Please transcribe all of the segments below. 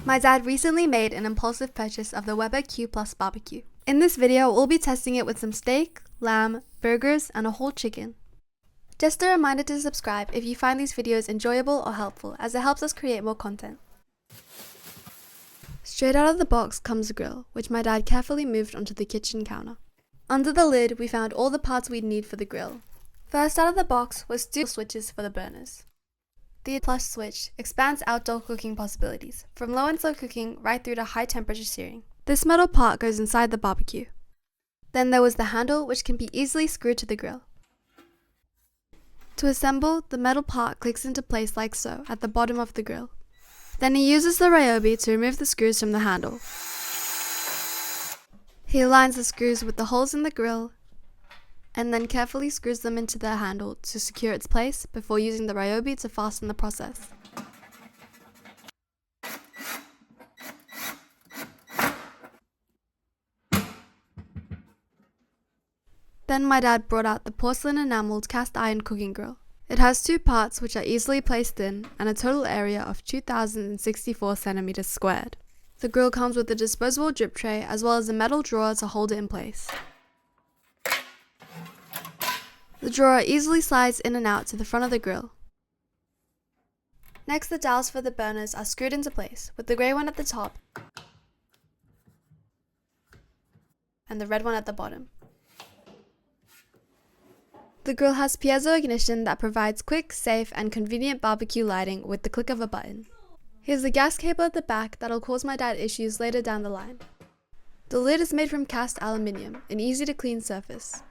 My dad recently made an impulsive purchase of the BBQ Plus barbecue. In this video, we'll be testing it with some steak, lamb, burgers, and a whole chicken. Just a reminder to subscribe if you find these videos enjoyable or helpful, as it helps us create more content. Straight out of the box comes the grill, which my dad carefully moved onto the kitchen counter. Under the lid, we found all the parts we'd need for the grill. First out of the box was two switches for the burners. The Plus switch expands outdoor cooking possibilities, from low and slow cooking right through to high temperature searing. This metal part goes inside the barbecue. Then there was the handle, which can be easily screwed to the grill. To assemble, the metal part clicks into place like so at the bottom of the grill. Then he uses the ryobi to remove the screws from the handle. He aligns the screws with the holes in the grill and then carefully screws them into the handle to secure its place before using the ryobi to fasten the process. Then my dad brought out the porcelain enameled cast iron cooking grill. It has two parts which are easily placed in and a total area of 2,064 centimeters squared. The grill comes with a disposable drip tray as well as a metal drawer to hold it in place. The drawer easily slides in and out to the front of the grill. Next, the dowels for the burners are screwed into place, with the grey one at the top and the red one at the bottom. The grill has piezo ignition that provides quick, safe, and convenient barbecue lighting with the click of a button. Here's the gas cable at the back that'll cause my dad issues later down the line. The lid is made from cast aluminium, an easy to clean surface.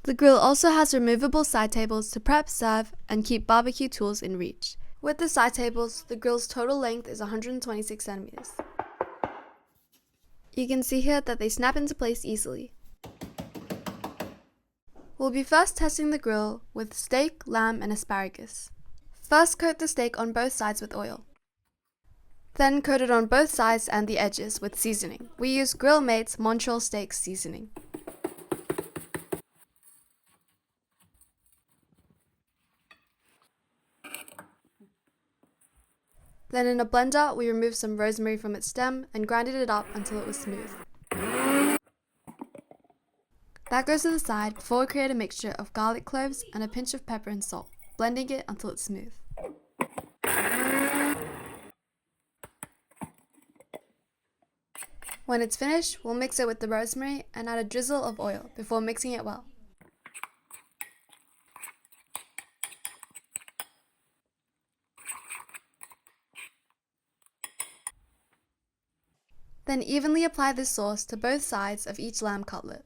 The grill also has removable side tables to prep, serve, and keep barbecue tools in reach. With the side tables, the grill's total length is 126 centimeters. You can see here that they snap into place easily. We'll be first testing the grill with steak, lamb, and asparagus. First, coat the steak on both sides with oil. Then coat it on both sides and the edges with seasoning. We use Grill Mate's Montreal Steak seasoning. Then in a blender, we removed some rosemary from its stem and grinded it up until it was smooth. That goes to the side before we create a mixture of garlic cloves and a pinch of pepper and salt, blending it until it's smooth. When it's finished, we'll mix it with the rosemary and add a drizzle of oil before mixing it well. Then evenly apply this sauce to both sides of each lamb cutlet.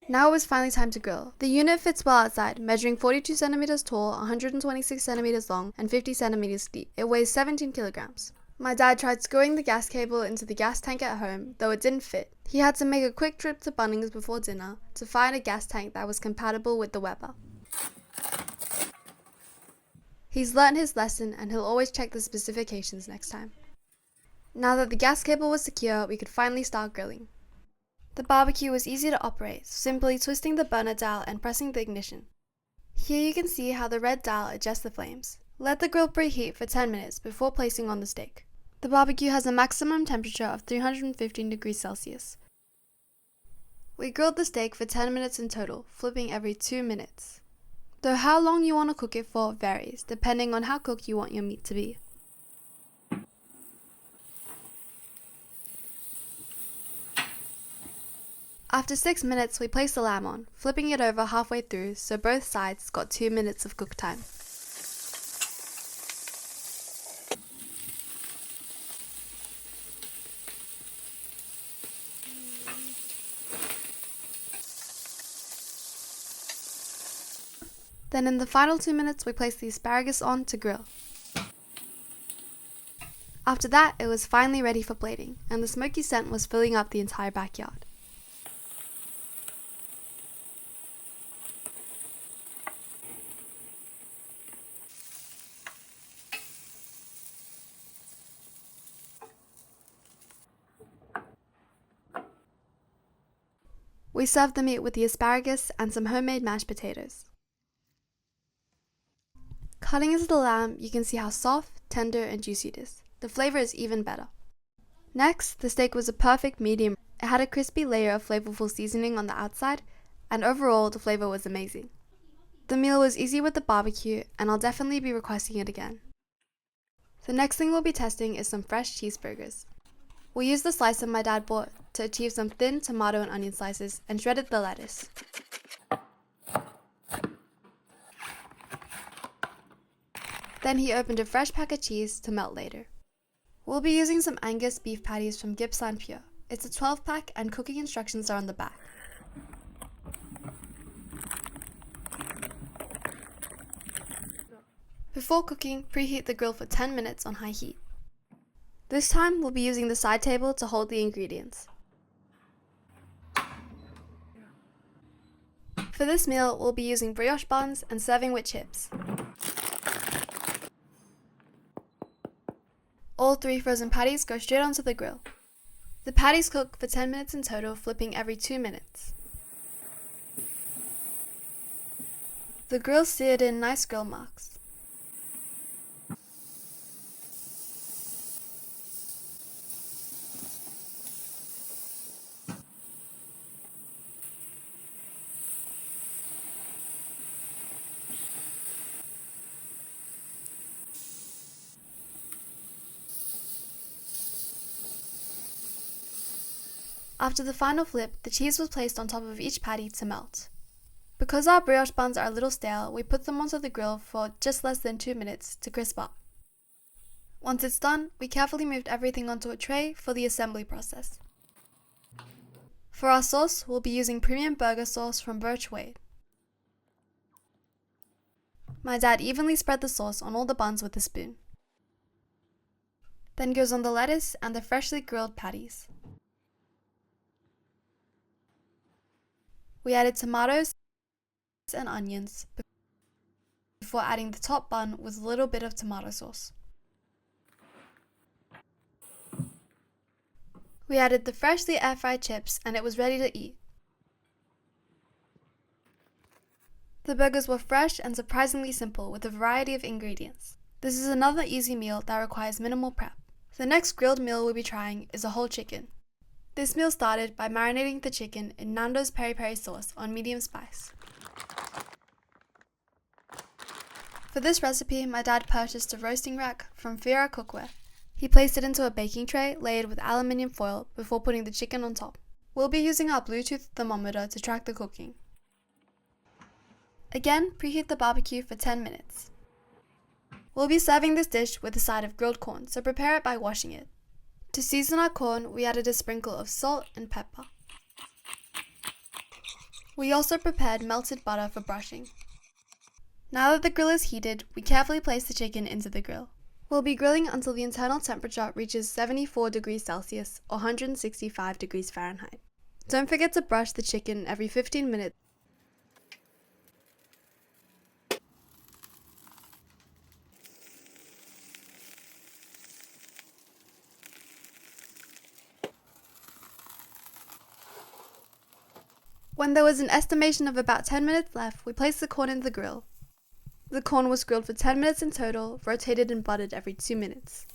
Now it was finally time to grill. The unit fits well outside, measuring 42 centimeters tall, 126 centimeters long, and 50 centimeters deep. It weighs 17 kilograms. My dad tried screwing the gas cable into the gas tank at home, though it didn't fit. He had to make a quick trip to Bunnings before dinner to find a gas tank that was compatible with the Weber. He's learned his lesson and he'll always check the specifications next time. Now that the gas cable was secure, we could finally start grilling. The barbecue was easy to operate, simply twisting the burner dial and pressing the ignition. Here you can see how the red dial adjusts the flames. Let the grill preheat for 10 minutes before placing on the steak. The barbecue has a maximum temperature of 315 degrees Celsius. We grilled the steak for 10 minutes in total, flipping every 2 minutes. Though how long you want to cook it for varies, depending on how cooked you want your meat to be. After 6 minutes, we placed the lamb on, flipping it over halfway through so both sides got 2 minutes of cook time. Then in the final 2 minutes, we placed the asparagus on to grill. After that, it was finally ready for plating, and the smoky scent was filling up the entire backyard. We served the meat with the asparagus and some homemade mashed potatoes. Cutting into the lamb, you can see how soft, tender, and juicy it is. The flavor is even better. Next, the steak was a perfect medium. It had a crispy layer of flavorful seasoning on the outside, and overall, the flavor was amazing. The meal was easy with the barbecue, and I'll definitely be requesting it again. The next thing we'll be testing is some fresh cheeseburgers. We'll use the slicer my dad bought to achieve some thin tomato and onion slices and shredded the lettuce. Then he opened a fresh pack of cheese to melt later. We'll be using some Angus beef patties from Gippsland Pure. It's a 12-pack and cooking instructions are on the back. Before cooking, preheat the grill for 10 minutes on high heat. This time, we'll be using the side table to hold the ingredients. For this meal, we'll be using brioche buns and serving with chips. All 3 frozen patties go straight onto the grill. The patties cook for 10 minutes in total, flipping every 2 minutes. The grill's seared in nice grill marks. After the final flip, the cheese was placed on top of each patty to melt. Because our brioche buns are a little stale, we put them onto the grill for just less than 2 minutes to crisp up. Once it's done, we carefully moved everything onto a tray for the assembly process. For our sauce, we'll be using premium burger sauce from Birch Wade. My dad evenly spread the sauce on all the buns with a spoon. Then goes on the lettuce and the freshly grilled patties. We added tomatoes and onions before adding the top bun with a little bit of tomato sauce. We added the freshly air-fried chips and it was ready to eat. The burgers were fresh and surprisingly simple with a variety of ingredients. This is another easy meal that requires minimal prep. The next grilled meal we'll be trying is a whole chicken. This meal started by marinating the chicken in Nando's peri peri sauce on medium spice. For this recipe, my dad purchased a roasting rack from Fiera Cookware. He placed it into a baking tray layered with aluminium foil before putting the chicken on top. We'll be using our Bluetooth thermometer to track the cooking. Again, preheat the barbecue for 10 minutes. We'll be serving this dish with a side of grilled corn, so prepare it by washing it. To season our corn, we added a sprinkle of salt and pepper. We also prepared melted butter for brushing. Now that the grill is heated, we carefully place the chicken into the grill. We'll be grilling until the internal temperature reaches 74 degrees Celsius or 165 degrees Fahrenheit. Don't forget to brush the chicken every 15 minutes. When there was an estimation of about 10 minutes left, we placed the corn in the grill. The corn was grilled for 10 minutes in total, rotated and buttered every 2 minutes.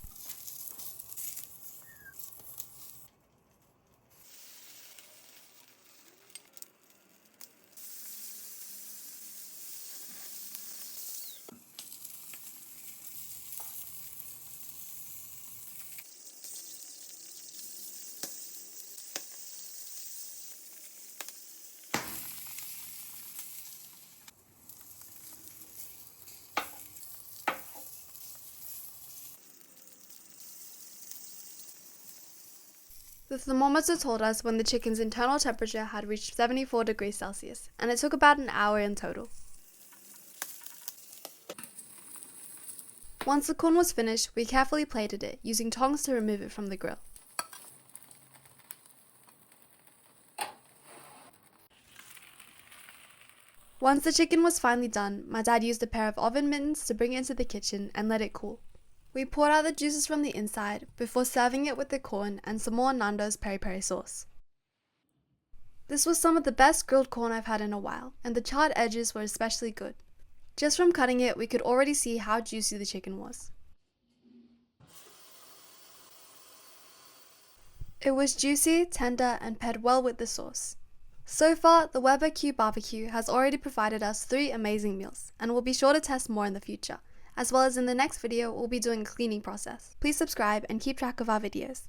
The thermometer told us when the chicken's internal temperature had reached 74 degrees Celsius, and it took about an hour in total. Once the corn was finished, we carefully plated it, using tongs to remove it from the grill. Once the chicken was finally done, my dad used a pair of oven mittens to bring it into the kitchen and let it cool. We poured out the juices from the inside before serving it with the corn and some more Nando's peri peri sauce. This was some of the best grilled corn I've had in a while, and the charred edges were especially good. Just from cutting it, we could already see how juicy the chicken was. It was juicy, tender, and paired well with the sauce. So far, the BBQ barbecue has already provided us 3 amazing meals, and we'll be sure to test more in the future, as well as in the next video we'll be doing a cleaning process. Please subscribe and keep track of our videos.